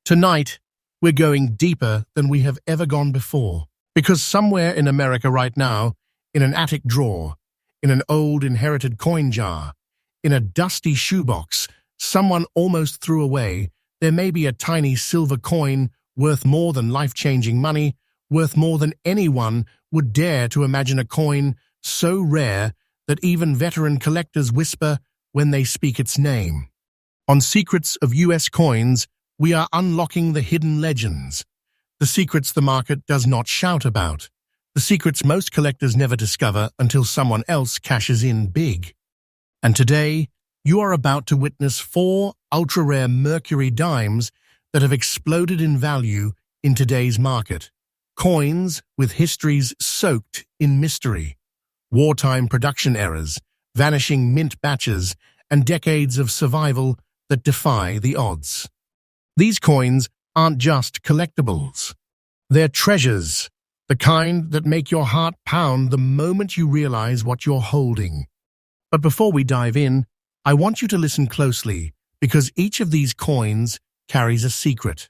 Tonight, we're going deeper than we have ever gone before, because somewhere in America right now, in an attic drawer, in an old inherited coin jar, in a dusty shoebox someone almost threw away, there may be a tiny silver coin worth more than life-changing money, worth more than anyone would dare to imagine, a coin so rare that even veteran collectors whisper when they speak its name. On Secrets of U.S. Coins, we are unlocking the hidden legends, the secrets the market does not shout about, the secrets most collectors never discover until someone else cashes in big. And today, you are about to witness 4 ultra-rare Mercury dimes that have exploded in value in today's market. Coins with histories soaked in mystery, wartime production errors, vanishing mint batches, and decades of survival that defy the odds. These coins aren't just collectibles. They're treasures, the kind that make your heart pound the moment you realize what you're holding. But before we dive in, I want you to listen closely, because each of these coins carries a secret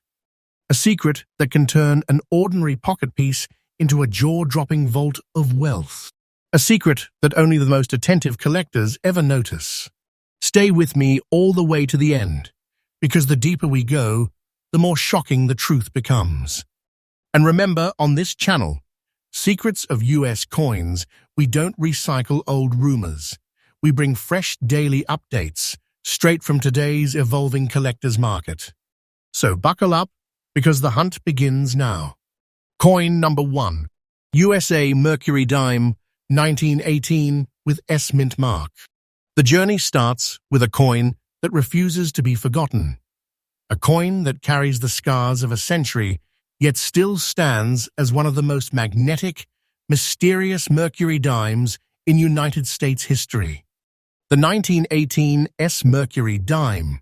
that can turn an ordinary pocket piece into a jaw-dropping vault of wealth. A secret that only the most attentive collectors ever notice. Stay with me all the way to the end, because the deeper we go, the more shocking the truth becomes. And remember, on this channel, Secrets of U.S. Coins, we don't recycle old rumors. We bring fresh daily updates straight from today's evolving collector's market. So buckle up, because the hunt begins now. Coin number 1. USA Mercury Dime 1918 with S mint mark. The journey starts with a coin that refuses to be forgotten. A coin that carries the scars of a century, yet still stands as one of the most magnetic, mysterious Mercury dimes in United States history. The 1918 S Mercury Dime,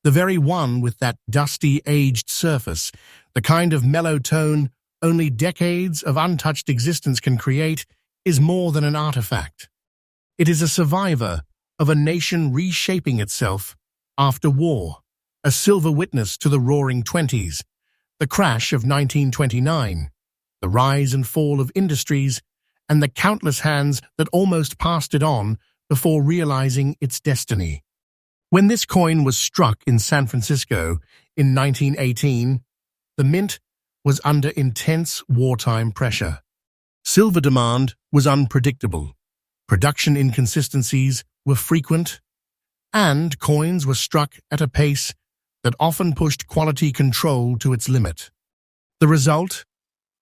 the very one with that dusty, aged surface, the kind of mellow tone only decades of untouched existence can create, is more than an artifact. It is a survivor of a nation reshaping itself after war, a silver witness to the Roaring Twenties, the crash of 1929, the rise and fall of industries, and the countless hands that almost passed it on before realizing its destiny. When this coin was struck in San Francisco in 1918, the mint was under intense wartime pressure. Silver demand was unpredictable, production inconsistencies were frequent, and coins were struck at a pace that often pushed quality control to its limit. The result?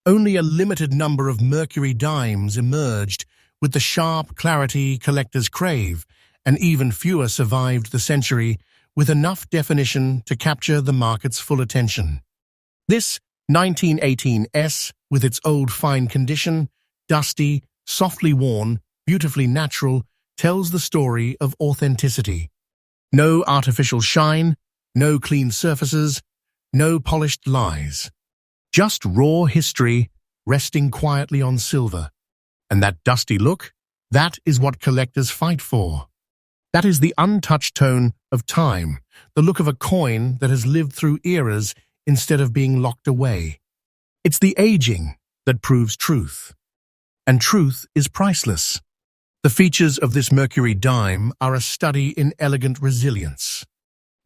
Only a limited number of Mercury dimes emerged with the sharp clarity collectors crave, and even fewer survived the century with enough definition to capture the market's full attention. This 1918 S, with its old fine condition, dusty, softly worn, beautifully natural, tells the story of authenticity. No artificial shine, no clean surfaces, no polished lies. Just raw history resting quietly on silver. And that dusty look, that is what collectors fight for. That is the untouched tone of time, the look of a coin that has lived through eras instead of being locked away. It's the aging that proves truth. And truth is priceless. The features of this Mercury dime are a study in elegant resilience.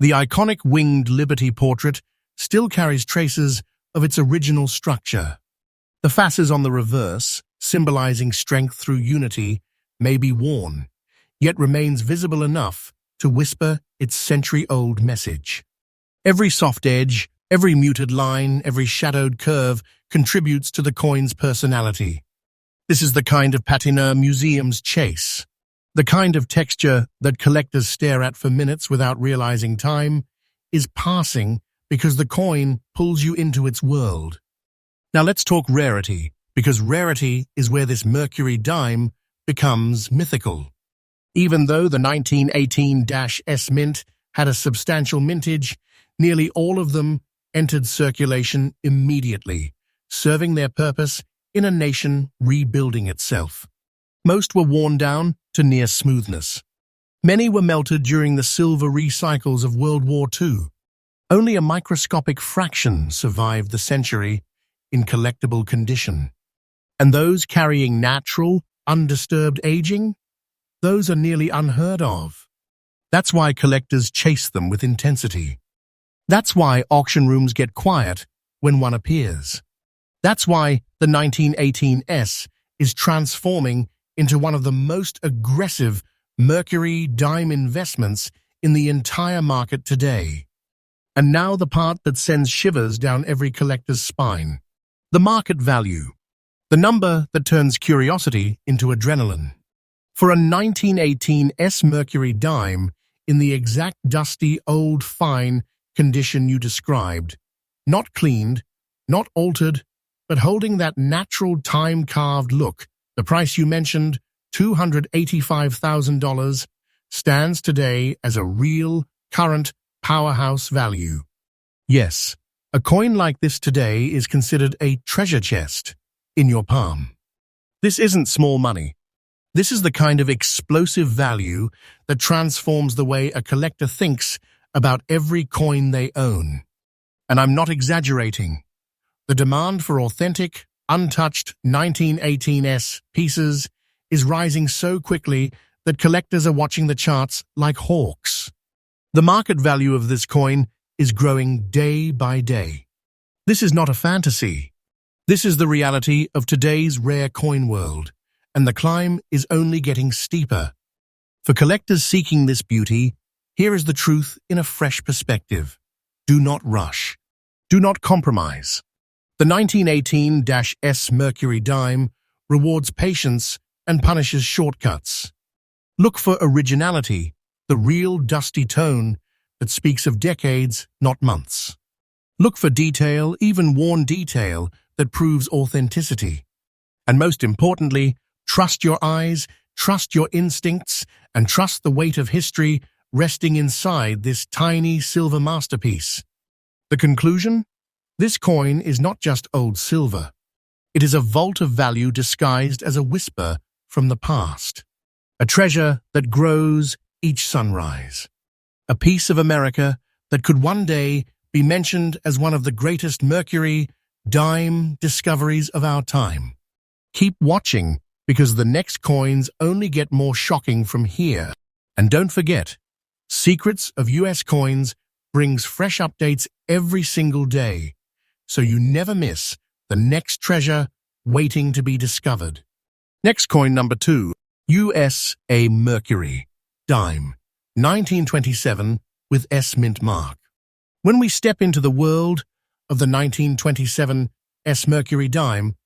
The iconic winged Liberty portrait still carries traces of its original structure. The fasces on the reverse, symbolizing strength through unity, may be worn, yet remains visible enough to whisper its century-old message. Every soft edge, every muted line, every shadowed curve contributes to the coin's personality. This is the kind of patina museums chase, the kind of texture that collectors stare at for minutes without realizing time is passing because the coin pulls you into its world. Now let's talk rarity, because rarity is where this Mercury dime becomes mythical. Even though the 1918-S mint had a substantial mintage, nearly all of them entered circulation immediately, serving their purpose in a nation rebuilding itself. Most were worn down to near smoothness. Many were melted during the silver recycles of World War II. Only a microscopic fraction survived the century in collectible condition. And those carrying natural, undisturbed aging, those are nearly unheard of. That's why collectors chase them with intensity. That's why auction rooms get quiet when one appears. That's why the 1918S is transforming into one of the most aggressive Mercury Dime investments in the entire market today. And now the part that sends shivers down every collector's spine. The market value. The number that turns curiosity into adrenaline. For a 1918S Mercury Dime in the exact dusty, old, fine condition you described, not cleaned, not altered, but holding that natural time-carved look, the price you mentioned, $285,000, stands today as a real, current powerhouse value. Yes, a coin like this today is considered a treasure chest in your palm. This isn't small money. This is the kind of explosive value that transforms the way a collector thinks about every coin they own. And I'm not exaggerating. The demand for authentic, untouched 1918S pieces is rising so quickly that collectors are watching the charts like hawks. The market value of this coin is growing day by day. This is not a fantasy. This is the reality of today's rare coin world, and the climb is only getting steeper. For collectors seeking this beauty, here is the truth in a fresh perspective. Do not rush. Do not compromise. The 1918-S Mercury Dime rewards patience and punishes shortcuts. Look for originality, the real dusty tone that speaks of decades, not months. Look for detail, even worn detail, that proves authenticity. And most importantly, trust your eyes, trust your instincts, and trust the weight of history resting inside this tiny silver masterpiece. The conclusion? This coin is not just old silver. It is a vault of value disguised as a whisper from the past. A treasure that grows each sunrise. A piece of America that could one day be mentioned as one of the greatest Mercury Dime discoveries of our time. Keep watching, because the next coins only get more shocking from here. And don't forget, Secrets of US Coins brings fresh updates every single day, so you never miss the next treasure waiting to be discovered. Next coin number 2, USA Mercury Dime 1927 with S mint mark. When we step into the world of the 1927 S Mercury Dime,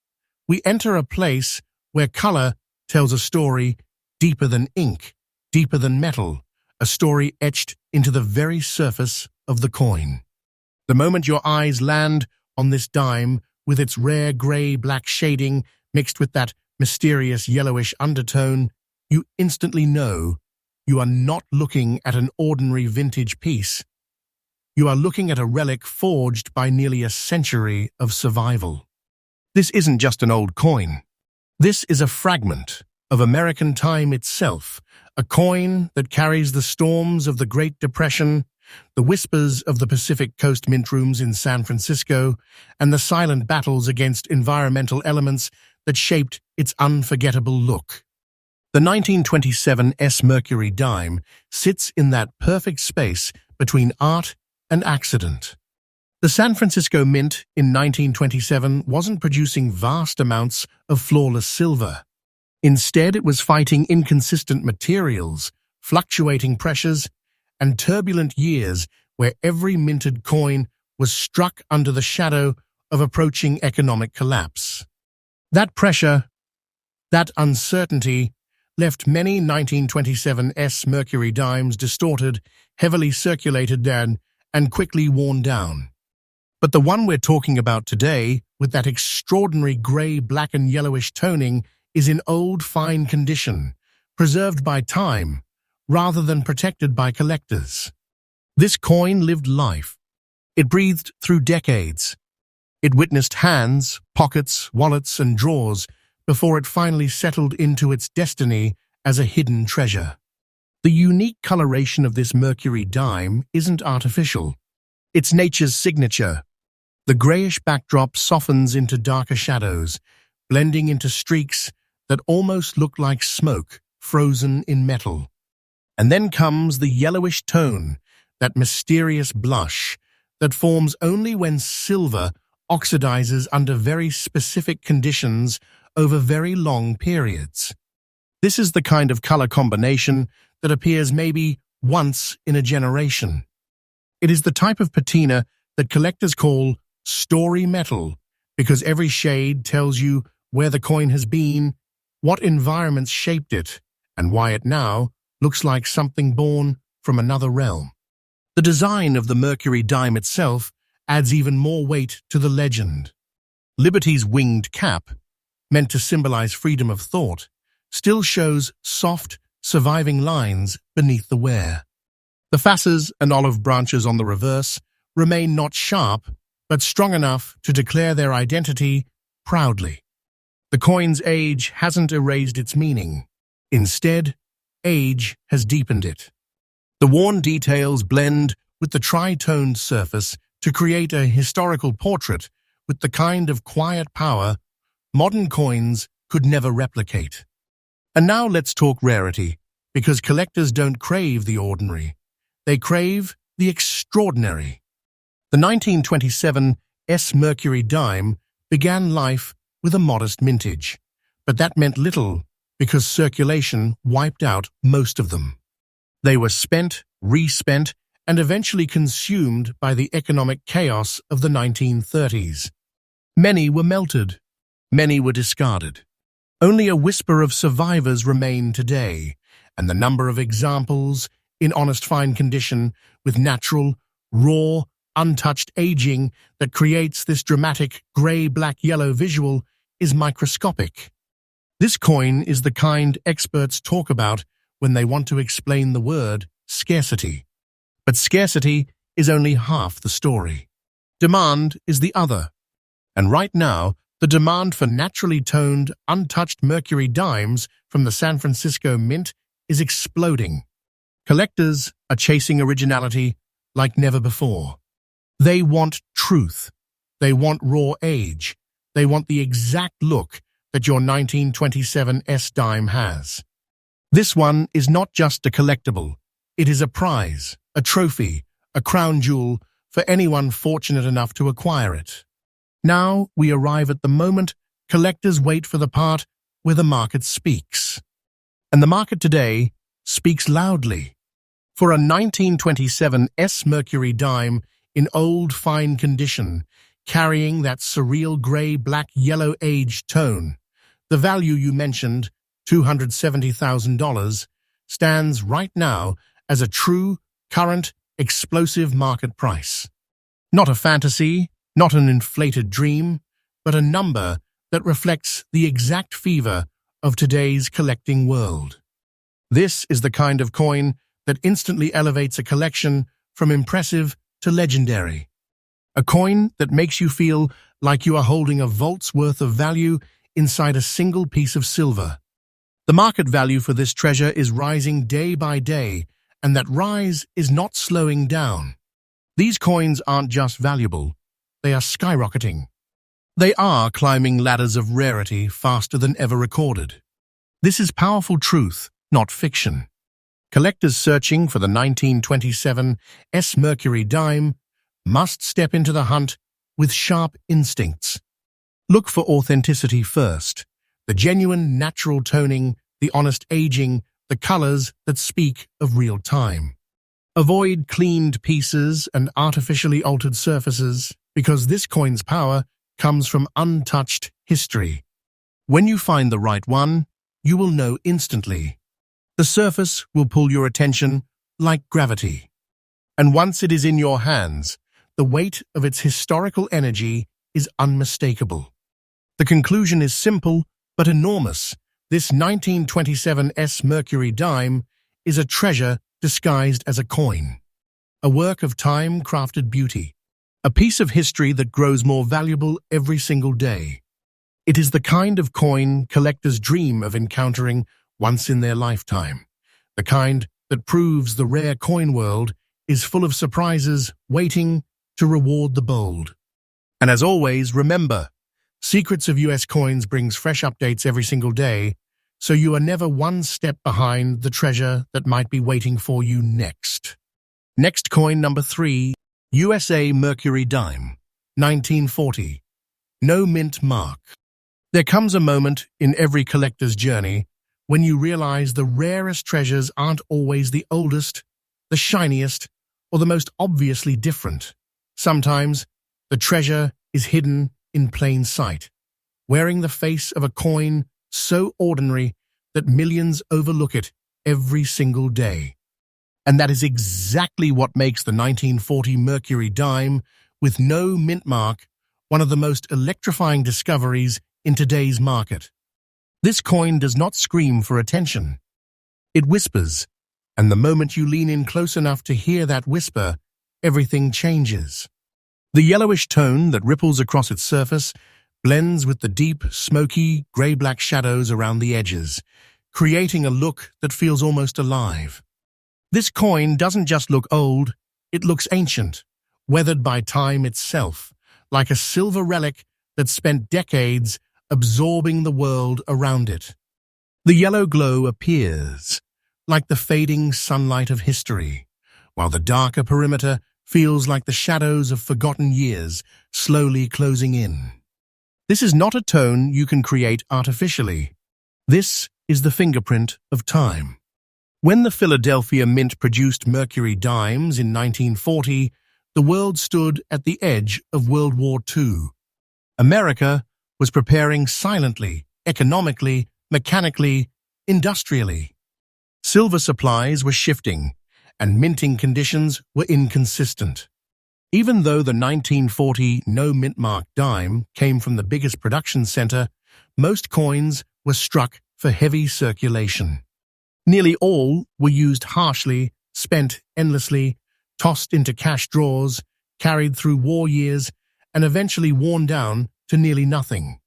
we enter a place where color tells a story deeper than ink, deeper than metal, a story etched into the very surface of the coin. The moment your eyes land on this dime with its rare gray-black shading mixed with that mysterious yellowish undertone, you instantly know you are not looking at an ordinary vintage piece. You are looking at a relic forged by nearly a century of survival. This isn't just an old coin. This is a fragment of American time itself, a coin that carries the storms of the Great Depression, the whispers of the Pacific Coast mint rooms in San Francisco, and the silent battles against environmental elements that shaped its unforgettable look. The 1927 S Mercury Dime sits in that perfect space between art and accident. The San Francisco Mint in 1927 wasn't producing vast amounts of flawless silver. Instead, it was fighting inconsistent materials, fluctuating pressures, and turbulent years where every minted coin was struck under the shadow of approaching economic collapse. That pressure, that uncertainty, left many 1927 S Mercury Dimes distorted, heavily circulated and quickly worn down. But the one we're talking about today, with that extraordinary grey, black and yellowish toning, is in old, fine condition, preserved by time, rather than protected by collectors. This coin lived life. It breathed through decades. It witnessed hands, pockets, wallets, and drawers before it finally settled into its destiny as a hidden treasure. The unique coloration of this Mercury Dime isn't artificial. It's nature's signature. The grayish backdrop softens into darker shadows, blending into streaks that almost look like smoke frozen in metal. And then comes the yellowish tone, that mysterious blush that forms only when silver oxidizes under very specific conditions over very long periods. This is the kind of color combination that appears maybe once in a generation. It is the type of patina that collectors call story metal because every shade tells you where the coin has been, what environments shaped it, and why it now looks like something born from another realm. The design of the Mercury dime itself adds even more weight to the legend. Liberty's winged cap, meant to symbolize freedom of thought, still shows soft, surviving lines beneath the wear. The fasces and olive branches on the reverse remain not sharp, but strong enough to declare their identity proudly. The coin's age hasn't erased its meaning. Instead, age has deepened it. The worn details blend with the tri-toned surface to create a historical portrait with the kind of quiet power modern coins could never replicate. And now let's talk rarity, because collectors don't crave the ordinary. They crave the extraordinary. The 1927 Mercury Dime began life with a modest mintage, but that meant little because circulation wiped out most of them. They were spent, respent, and eventually consumed by the economic chaos of the 1930s. Many were melted. Many were discarded. Only a whisper of survivors remain today, and the number of examples in honest fine condition with natural, raw, untouched aging that creates this dramatic gray-black-yellow visual is microscopic. This coin is the kind experts talk about when they want to explain the word scarcity. But scarcity is only half the story. Demand is the other. And right now, the demand for naturally toned, untouched Mercury dimes from the San Francisco Mint is exploding. Collectors are chasing originality like never before. They want truth. They want raw age. They want the exact look that your 1927 dime has. This one is not just a collectible. It is a prize, a trophy, a crown jewel for anyone fortunate enough to acquire it. Now we arrive at the moment collectors wait for the part where the market speaks. And the market today speaks loudly. For a 1927 Mercury dime in old fine condition, carrying that surreal gray-black-yellow age tone, the value you mentioned, $270,000, stands right now as a true, current, explosive market price. Not a fantasy, not an inflated dream, but a number that reflects the exact fever of today's collecting world. This is the kind of coin that instantly elevates a collection from impressive to legendary. A coin that makes you feel like you are holding a vault's worth of value inside a single piece of silver. The market value for this treasure is rising day by day, and that rise is not slowing down. These coins aren't just valuable, they are skyrocketing. They are climbing ladders of rarity faster than ever recorded. This is powerful truth, not fiction. Collectors searching for the 1927 Mercury dime must step into the hunt with sharp instincts. Look for authenticity first, the genuine natural toning, the honest aging, the colors that speak of real time. Avoid cleaned pieces and artificially altered surfaces because this coin's power comes from untouched history. When you find the right one, you will know instantly. The surface will pull your attention like gravity. And once it is in your hands, the weight of its historical energy is unmistakable. The conclusion is simple but enormous. This 1927 Mercury dime is a treasure disguised as a coin, a work of time-crafted beauty, a piece of history that grows more valuable every single day. It is the kind of coin collectors dream of encountering once in their lifetime, the kind that proves the rare coin world is full of surprises waiting to reward the bold. And as always, remember, Secrets of US Coins brings fresh updates every single day, so you are never one step behind the treasure that might be waiting for you next. Next coin number 3, USA Mercury Dime, 1940. No mint mark. There comes a moment in every collector's journey when you realize the rarest treasures aren't always the oldest, the shiniest, or the most obviously different. Sometimes, the treasure is hidden in plain sight, wearing the face of a coin so ordinary that millions overlook it every single day. And that is exactly what makes the 1940 Mercury Dime, with no mint mark, one of the most electrifying discoveries in today's market. This coin does not scream for attention. It whispers, and the moment you lean in close enough to hear that whisper, everything changes. The yellowish tone that ripples across its surface blends with the deep, smoky, grey-black shadows around the edges, creating a look that feels almost alive. This coin doesn't just look old, it looks ancient, weathered by time itself, like a silver relic that spent decades absorbing the world around it. The yellow glow appears, like the fading sunlight of history, while the darker perimeter feels like the shadows of forgotten years slowly closing in. This is not a tone you can create artificially. This is the fingerprint of time. When the Philadelphia Mint produced Mercury Dimes in 1940, the world stood at the edge of World War II. America was preparing silently, economically, mechanically, industrially. Silver supplies were shifting, and minting conditions were inconsistent. Even though the 1940 no-mint-mark dime came from the biggest production center, most coins were struck for heavy circulation. Nearly all were used harshly, spent endlessly, tossed into cash drawers, carried through war years, and eventually worn down to nearly nothing.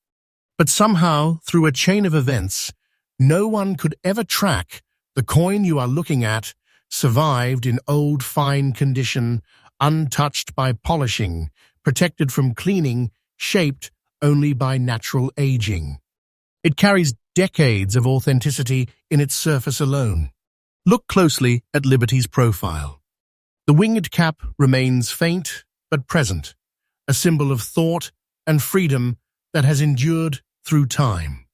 But somehow, through a chain of events, no one could ever track the coin you are looking at survived in old, fine condition, untouched by polishing, protected from cleaning, shaped only by natural aging. It carries decades of authenticity in its surface alone. Look closely at Liberty's profile. The winged cap remains faint but present, a symbol of thought and freedom that has endured through time.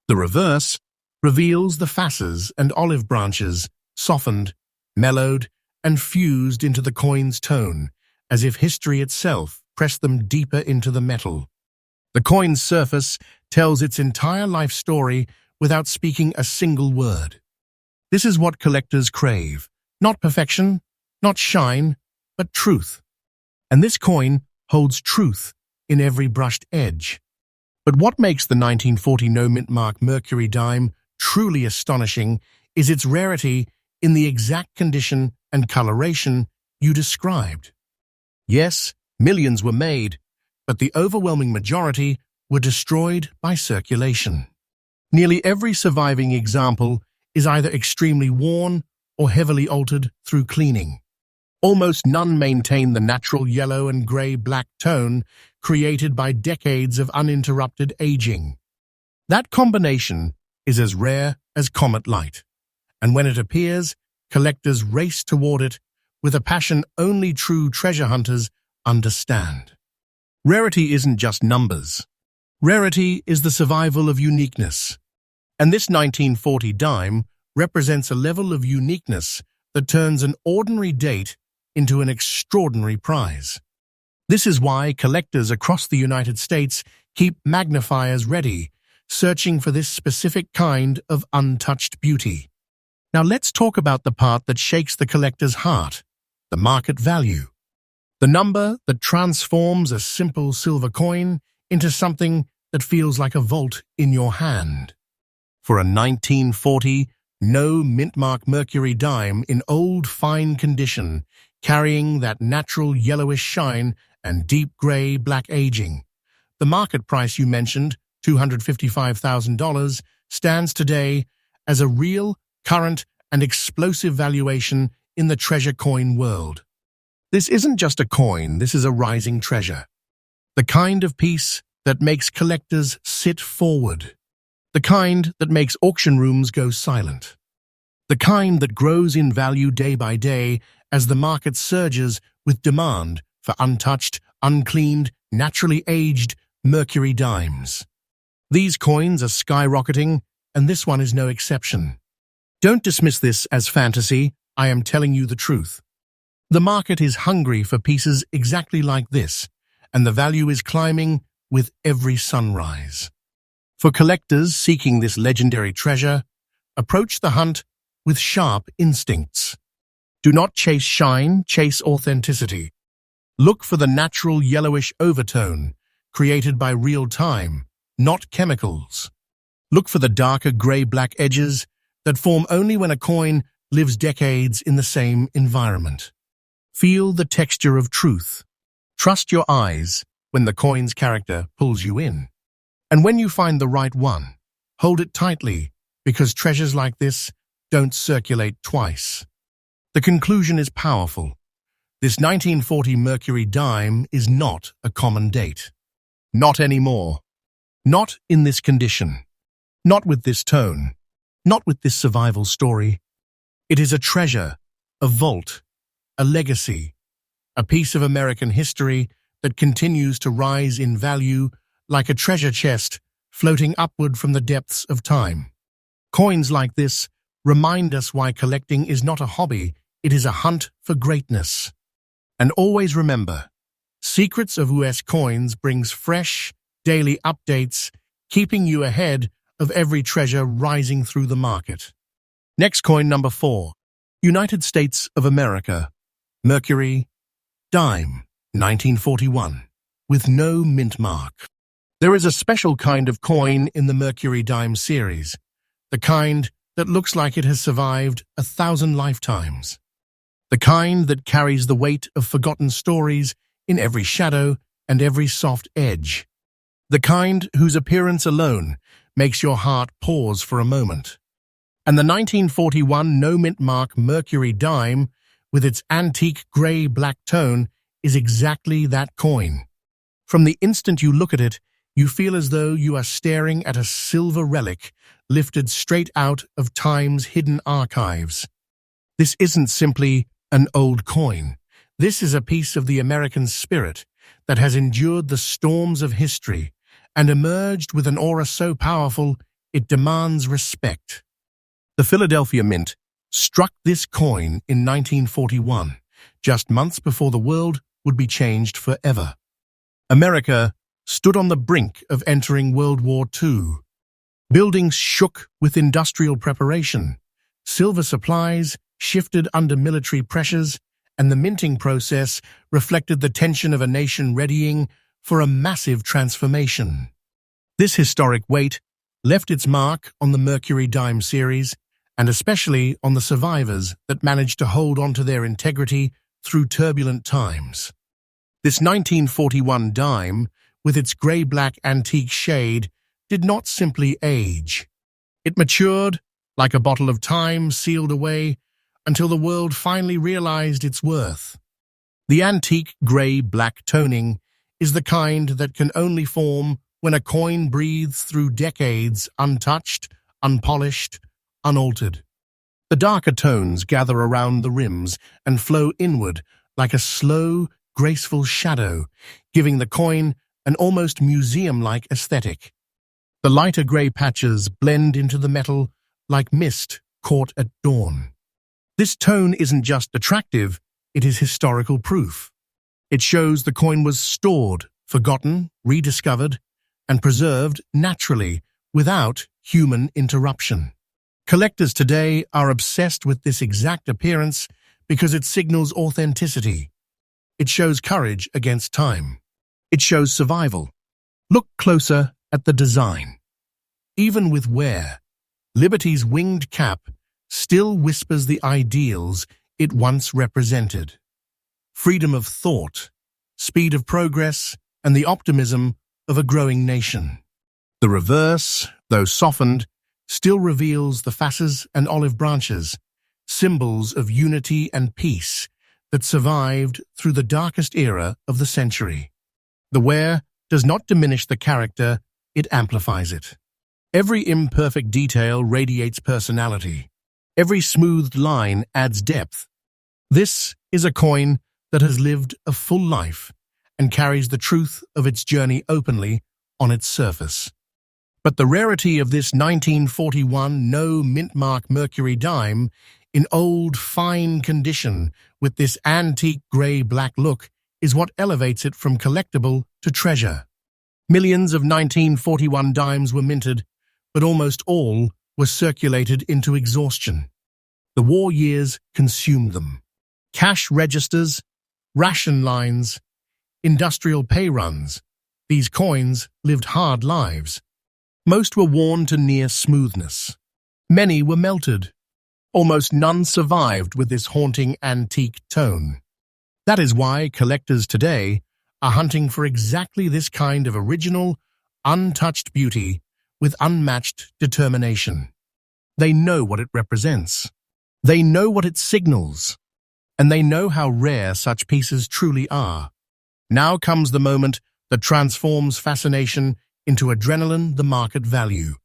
The reverse reveals the facets and olive branches, softened, mellowed, and fused into the coin's tone, as if history itself pressed them deeper into the metal. The coin's surface tells its entire life story without speaking a single word. This is what collectors crave, not perfection, not shine, but truth. And this coin holds truth in every brushed edge. But what makes the 1940 no-mint-mark Mercury Dime truly astonishing is its rarity in the exact condition and coloration you described. Yes, millions were made, but the overwhelming majority were destroyed by circulation. Nearly every surviving example is either extremely worn or heavily altered through cleaning. Almost none maintain the natural yellow and gray-black tone created by decades of uninterrupted aging. That combination is as rare as comet light, and when it appears, collectors race toward it with a passion only true treasure hunters understand. Rarity isn't just numbers. Rarity is the survival of uniqueness. And this 1940 dime represents a level of uniqueness that turns an ordinary date into an extraordinary prize. This is why collectors across the United States keep magnifiers ready, searching for this specific kind of untouched beauty. Now let's talk about the part that shakes the collector's heart, the market value. The number that transforms a simple silver coin into something that feels like a vault in your hand. For a 1940 no-mint-mark Mercury dime in old, fine condition, carrying that natural yellowish shine and deep gray-black aging, the market price you mentioned, $255,000, stands today as a real, current, and explosive valuation in the treasure coin world. This isn't just a coin, this is a rising treasure. The kind of piece that makes collectors sit forward. The kind that makes auction rooms go silent. The kind that grows in value day by day as the market surges with demand for untouched, uncleaned, naturally aged Mercury dimes. These coins are skyrocketing, and this one is no exception. Don't dismiss this as fantasy, I am telling you the truth. The market is hungry for pieces exactly like this, and the value is climbing with every sunrise. For collectors seeking this legendary treasure, approach the hunt with sharp instincts. Do not chase shine, chase authenticity. Look for the natural yellowish overtone created by real time, not chemicals. Look for the darker grey-black edges that form only when a coin lives decades in the same environment. Feel the texture of truth. Trust your eyes when the coin's character pulls you in. And when you find the right one, hold it tightly, because treasures like this don't circulate twice. The conclusion is powerful. This 1940 Mercury dime is not a common date. Not anymore. Not in this condition. Not with this tone. Not with this survival story. It is a treasure, a vault, a legacy, a piece of American history that continues to rise in value like a treasure chest floating upward from the depths of time. Coins like this remind us why collecting is not a hobby, it is a hunt for greatness. And always remember, Secrets of US Coins brings fresh, daily updates, keeping you ahead of every treasure rising through the market. Next coin number 4, United States of America, Mercury Dime 1941, with no mint mark. There is a special kind of coin in the Mercury Dime series, the kind that looks like it has survived 1,000 lifetimes. The kind that carries the weight of forgotten stories in every shadow and every soft edge. The kind whose appearance alone makes your heart pause for a moment. And the 1941 no-mint mark Mercury Dime, with its antique grey-black tone, is exactly that coin. From the instant you look at it, you feel as though you are staring at a silver relic lifted straight out of time's hidden archives. This isn't simply an old coin. This is a piece of the American spirit that has endured the storms of history and emerged with an aura so powerful it demands respect. The Philadelphia Mint struck this coin in 1941, just months before the world would be changed forever. America stood on the brink of entering World War II. Buildings shook with industrial preparation. Silver supplies shifted under military pressures, and the minting process reflected the tension of a nation readying for a massive transformation. This historic weight left its mark on the Mercury Dime series, and especially on the survivors that managed to hold on to their integrity through turbulent times. This 1941 dime, with its grey-black antique shade, did not simply age. It matured like a bottle of time sealed away until the world finally realized its worth. The antique grey-black toning is the kind that can only form when a coin breathes through decades untouched, unpolished, unaltered. The darker tones gather around the rims and flow inward like a slow, graceful shadow, giving the coin an almost museum-like aesthetic. The lighter grey patches blend into the metal like mist caught at dawn. This tone isn't just attractive, it is historical proof. It shows the coin was stored, forgotten, rediscovered, and preserved naturally without human interruption. Collectors today are obsessed with this exact appearance because it signals authenticity. It shows courage against time. It shows survival. Look closer at the design. Even with wear, Liberty's winged cap still whispers the ideals it once represented. Freedom of thought, speed of progress, and the optimism of a growing nation. The reverse, though softened, still reveals the fasces and olive branches, symbols of unity and peace that survived through the darkest era of the century. The wear does not diminish the character, it amplifies it. Every imperfect detail radiates personality. Every smoothed line adds depth. This is a coin that has lived a full life and carries the truth of its journey openly on its surface. But the rarity of this 1941 no mint mark Mercury dime in old, fine condition with this antique grey-black look is what elevates it from collectible to treasure. Millions of 1941 dimes were minted, but almost all were circulated into exhaustion. The war years consumed them. Cash registers, ration lines, industrial pay runs, these coins lived hard lives. Most were worn to near smoothness. Many were melted. Almost none survived with this haunting antique tone. That is why collectors today are hunting for exactly this kind of original, untouched beauty with unmatched determination. They know what it represents. They know what it signals. And they know how rare such pieces truly are. Now comes the moment that transforms fascination into adrenaline, the market value.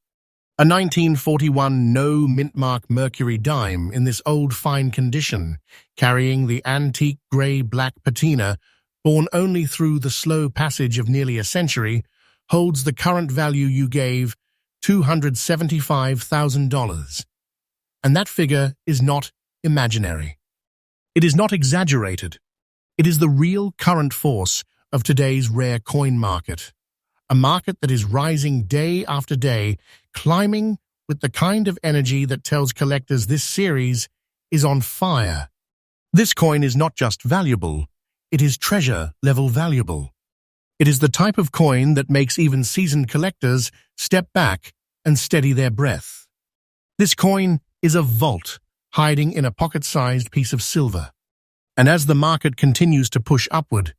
A 1941 no mint mark Mercury dime in this old fine condition, carrying the antique grey-black patina, born only through the slow passage of nearly a century, holds the current value you gave, $275,000. And that figure is not imaginary. It is not exaggerated. It is the real current force of today's rare coin market. A market that is rising day after day, climbing with the kind of energy that tells collectors this series is on fire. This coin is not just valuable, it is treasure-level valuable. It is the type of coin that makes even seasoned collectors step back and steady their breath. This coin is a vault hiding in a pocket-sized piece of silver. And as the market continues to push upward,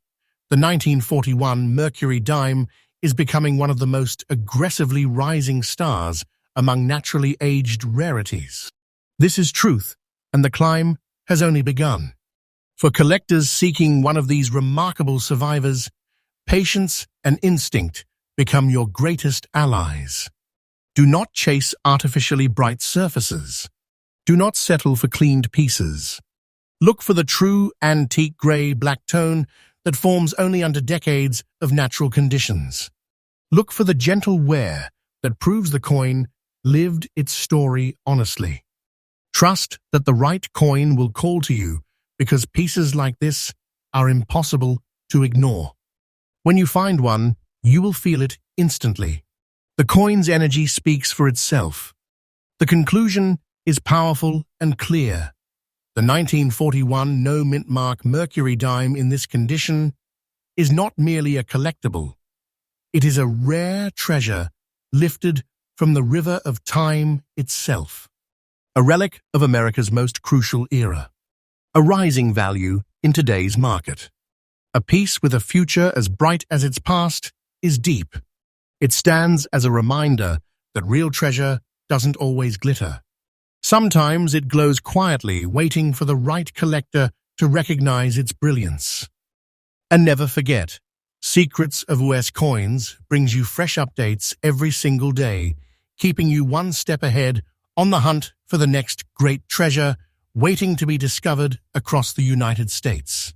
the 1941 Mercury dime is becoming one of the most aggressively rising stars among naturally aged rarities. This is truth, and the climb has only begun. For collectors seeking one of these remarkable survivors, patience and instinct become your greatest allies. Do not chase artificially bright surfaces. Do not settle for cleaned pieces. Look for the true antique grey-black tone that forms only under decades of natural conditions. Look for the gentle wear that proves the coin lived its story honestly. Trust that the right coin will call to you because pieces like this are impossible to ignore. When you find one, you will feel it instantly. The coin's energy speaks for itself. The conclusion is powerful and clear. The 1941 no mint mark Mercury dime in this condition is not merely a collectible. It is a rare treasure lifted from the river of time itself. A relic of America's most crucial era. A rising value in today's market. A piece with a future as bright as its past is deep. It stands as a reminder that real treasure doesn't always glitter. Sometimes it glows quietly, waiting for the right collector to recognize its brilliance. And never forget, Secrets of US Coins brings you fresh updates every single day, keeping you one step ahead on the hunt for the next great treasure waiting to be discovered across the United States.